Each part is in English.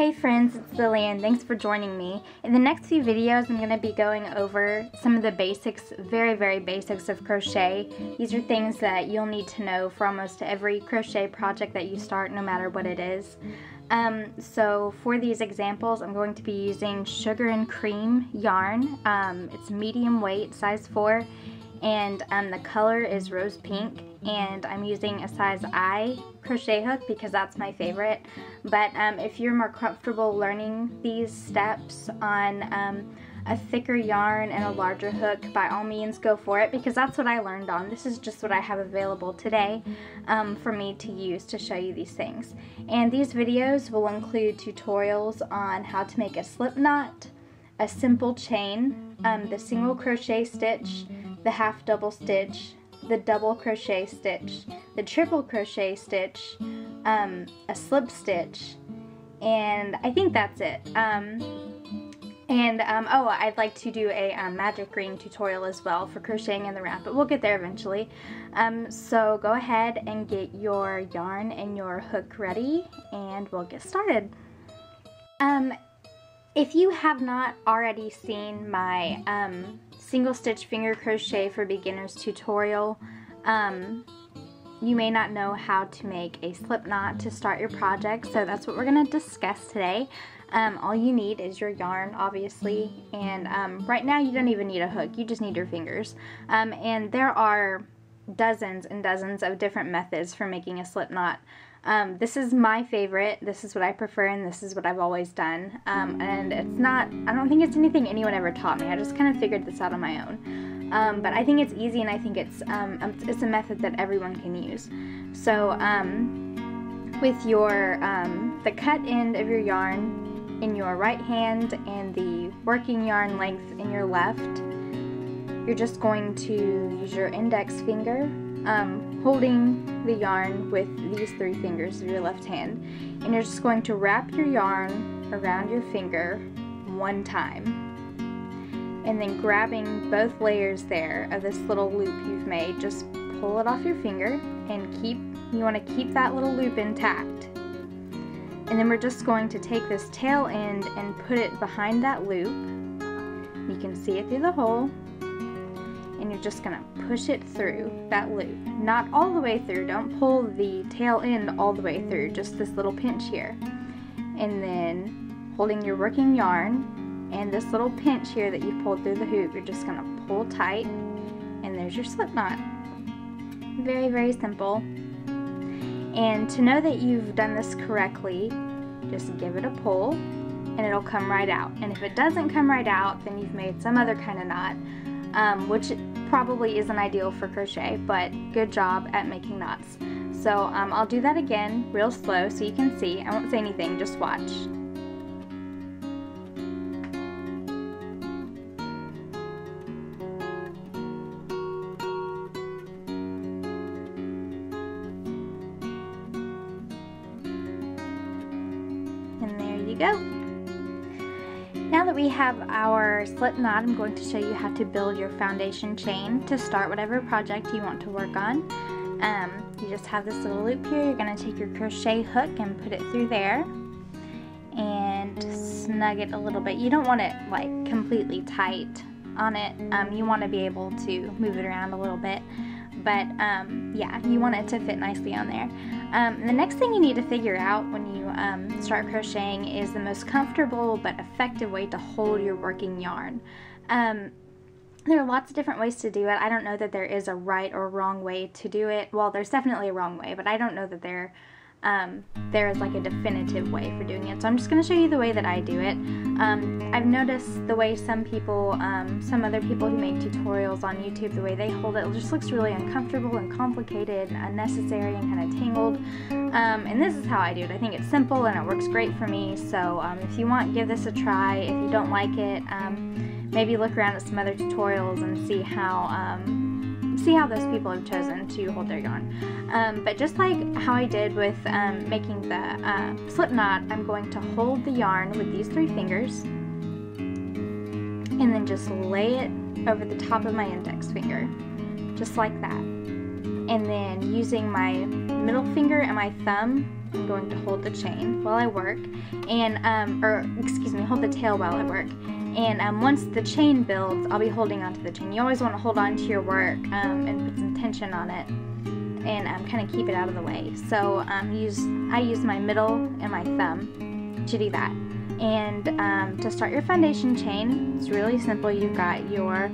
Hey friends, it's Lillian. Thanks for joining me. In the next few videos, I'm going to be going over some of the basics, very basics of crochet. These are things that you'll need to know for almost every crochet project that you start, no matter what it is. So for these examples, I'm going to be using Sugar and Cream yarn. It's medium weight, size 4, and the color is rose pink, and I'm using a size I crochet hook because that's my favorite. But if you're more comfortable learning these steps on a thicker yarn and a larger hook, by all means go for it, because that's what I learned on. This is just what I have available today for me to use to show you these things. And these videos will include tutorials on how to make a slip knot, a simple chain, the single crochet stitch, the half double stitch, the double crochet stitch, the triple crochet stitch, a slip stitch, and I think that's it. Oh, I'd like to do a magic ring tutorial as well for crocheting in the round, but we'll get there eventually. So go ahead and get your yarn and your hook ready, and we'll get started. If you have not already seen my single stitch finger crochet for beginners tutorial, you may not know how to make a slip knot to start your project, so that's what we're going to discuss today. All you need is your yarn, obviously, and right now you don't even need a hook, you just need your fingers. And there are dozens and dozens of different methods for making a slip knot. This is my favorite, this is what I prefer, and this is what I've always done. And it's not, I don't think it's anything anyone ever taught me, I just kind of figured this out on my own. But I think it's easy, and I think it's a method that everyone can use. So with your the cut end of your yarn in your right hand and the working yarn length in your left, you're just going to use your index finger, holding the yarn with these 3 fingers of your left hand, and you're just going to wrap your yarn around your finger 1 time, and then grabbing both layers there of this little loop you've made, just pull it off your finger and you want to keep that little loop intact. And then we're just going to take this tail end and put it behind that loop. You can see it through the hole, and you're just going to push it through that loop. Not all the way through, don't pull the tail end all the way through, just this little pinch here. And then holding your working yarn and this little pinch here that you pulled through the hoop, you're just going to pull tight, and there's your slip knot. Very simple. And to know that you've done this correctly, just give it a pull and it'll come right out. And if it doesn't come right out, then you've made some other kind of knot, which probably isn't ideal for crochet, but good job at making knots. So I'll do that again real slow so you can see. I won't say anything, just watch. Go. Now that we have our slip knot, I'm going to show you how to build your foundation chain to start whatever project you want to work on. You just have this little loop here. You're going to take your crochet hook and put it through there and snug it a little bit. You don't want it like completely tight on it. You want to be able to move it around a little bit, but yeah, you want it to fit nicely on there. The next thing you need to figure out when you start crocheting is the most comfortable but effective way to hold your working yarn. There are lots of different ways to do it. I don't know that there is a right or wrong way to do it. Well, there's definitely a wrong way, but I don't know that there is like a definitive way for doing it. So I'm just going to show you the way that I do it. I've noticed the way some people, some other people who make tutorials on YouTube, the way they hold it just looks really uncomfortable and complicated and unnecessary and kind of tangled. And this is how I do it. I think it's simple and it works great for me. So if you want, give this a try. If you don't like it, maybe look around at some other tutorials and see how those people have chosen to hold their yarn. But just like how I did with making the slip knot, I'm going to hold the yarn with these 3 fingers and then just lay it over the top of my index finger, just like that. And then using my middle finger and my thumb I'm going to hold the chain while I work, and hold the tail while I work. And once the chain builds, I'll be holding onto the chain. You always want to hold on to your work and put some tension on it, and kind of keep it out of the way. So I use my middle and my thumb to do that. And to start your foundation chain, it's really simple. You've got your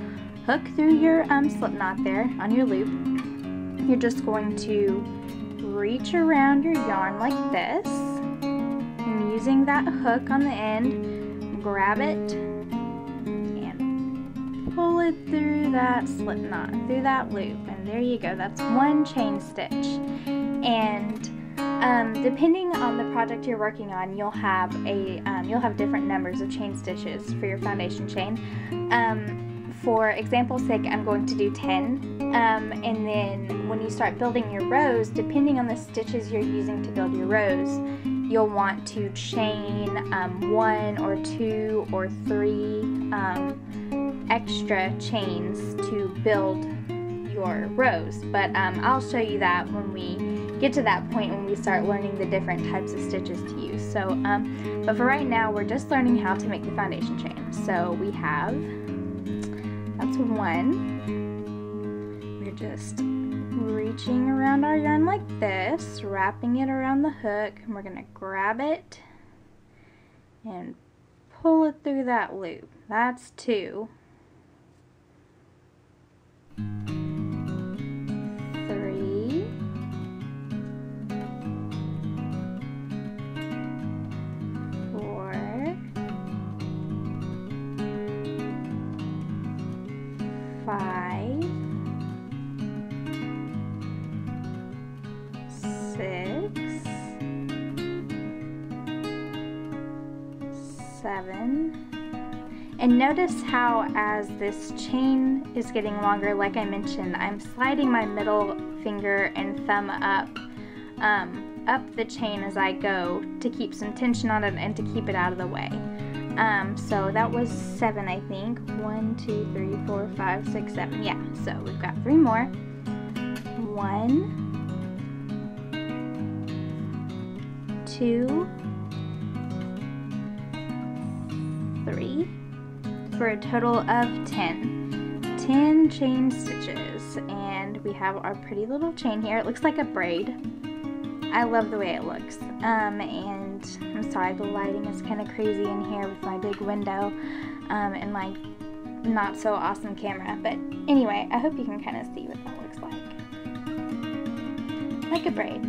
hook through your slip knot there on your loop. You're just going to reach around your yarn like this, and using that hook on the end, grab it and pull it through that slip knot, through that loop, and there you go. That's one chain stitch. And depending on the project you're working on, you'll have different numbers of chain stitches for your foundation chain. For example's sake, I'm going to do 10, and then when you start building your rows, depending on the stitches you're using to build your rows, you'll want to chain 1 or 2 or 3 extra chains to build your rows. But I'll show you that when we get to that point, when we start learning the different types of stitches to use. So, but for right now, we're just learning how to make the foundation chain. So we have, that's 1. We're just reaching around our yarn like this, wrapping it around the hook, and we're gonna grab it and pull it through that loop. That's 2. 3. 4. 5. 6. 7. And notice how as this chain is getting longer, like I mentioned, I'm sliding my middle finger and thumb up the chain as I go to keep some tension on it and to keep it out of the way. So that was 7, I think. 1, 2, 3, 4, 5, 6, 7. Yeah, so we've got 3 more. 1, 2, 3, for a total of 10 chain stitches. And we have our pretty little chain here. It looks like a braid. I love the way it looks. And I'm sorry, the lighting is kind of crazy in here with my big window and my not so awesome camera. But anyway, I hope you can kind of see what that looks like. Like a braid.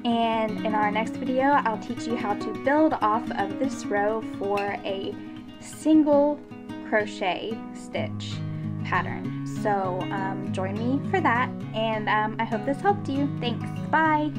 And in our next video, I'll teach you how to build off of this row for a single crochet stitch pattern. So join me for that, and I hope this helped you. Thanks. Bye.